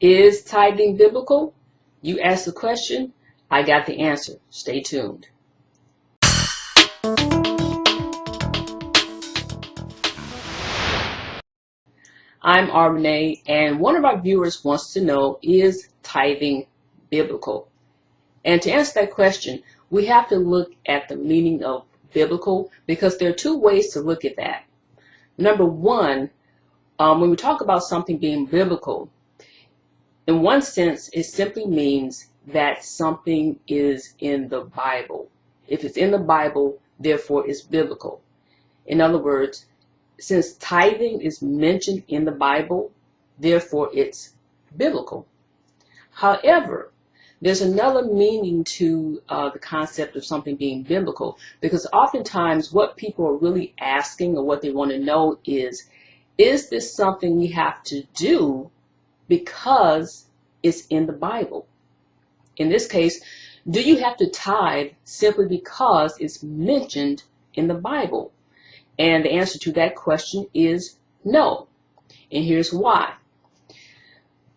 Is tithing biblical? You asked the question, I got the answer. Stay tuned. I'm Renee, and one of our viewers wants to know, is tithing biblical? And to answer that question, we have to look at the meaning of biblical, because there are two ways to look at that. Number one, when we talk about something being biblical, in one sense, it simply means that something is in the Bible. If it's in the Bible, therefore it's biblical. In other words, since tithing is mentioned in the Bible, therefore it's biblical. However, there's another meaning to the concept of something being biblical, because oftentimes what people are really asking, or what they want to know is this something we have to do because it's in the Bible? In this case, do you have to tithe simply because it's mentioned in the Bible? And the answer to that question is no. And here's why.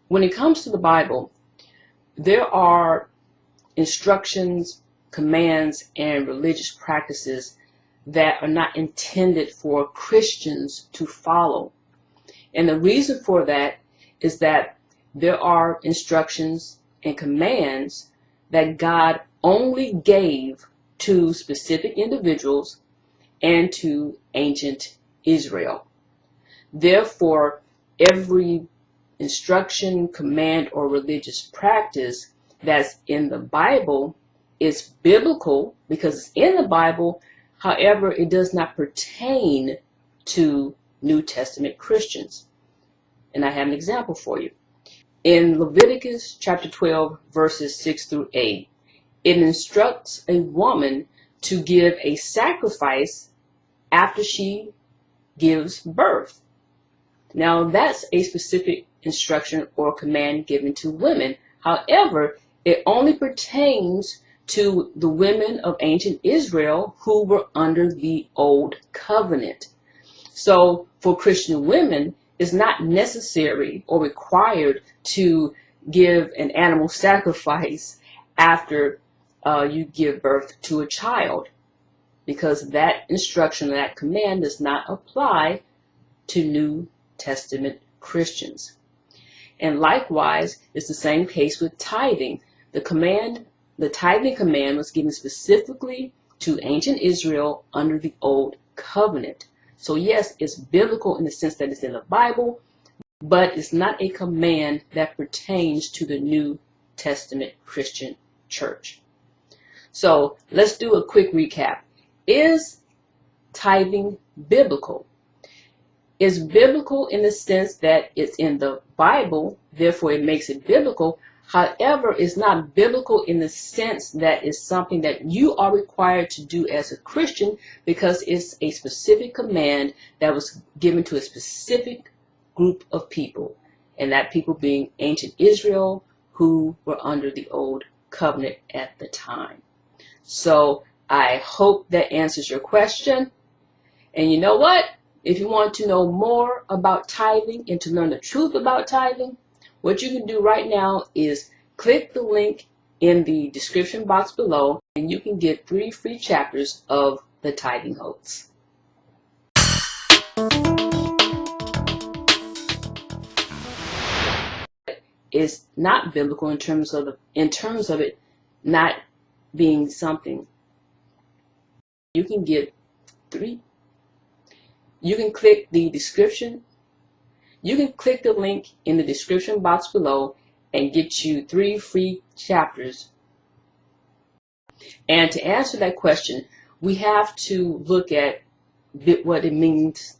When it comes to the Bible, there are instructions, commands, and religious practices that are not intended for Christians to follow. And the reason for that is that there are instructions and commands that God only gave to specific individuals and to ancient Israel. Therefore, every instruction, command, or religious practice that's in the Bible is biblical because it's in the Bible. However, it does not pertain to New Testament Christians. And I have an example for you. In Leviticus chapter 12, verses 6 through 8, it instructs a woman to give a sacrifice after she gives birth. Now, that's a specific instruction or command given to women. However, it only pertains to the women of ancient Israel who were under the old covenant. So for Christian women, it's not necessary or required to give an animal sacrifice after you give birth to a child, because that instruction, that command does not apply to New Testament Christians. And likewise, it's the same case with tithing. The tithing command was given specifically to ancient Israel under the old covenant. So yes, it's biblical in the sense that it's in the Bible, but it's not a command that pertains to the New Testament Christian church. So let's do a quick recap. Is tithing biblical? It's biblical in the sense that it's in the Bible, therefore it makes it biblical. However, it's not biblical in the sense that it's something that you are required to do as a Christian, because it's a specific command that was given to a specific group of people, and that people being ancient Israel who were under the old covenant at the time. So I hope that answers your question. And you know what? If you want to know more about tithing and to learn the truth about tithing, what you can do right now is click the link in the description box below, and you can get 3 free chapters of the Tithing Hoax. It's not biblical in terms of it not being something. You can get 3. You can click the description. You can click the link in the description box below and get you 3 free chapters. And to answer that question, we have to look at what it means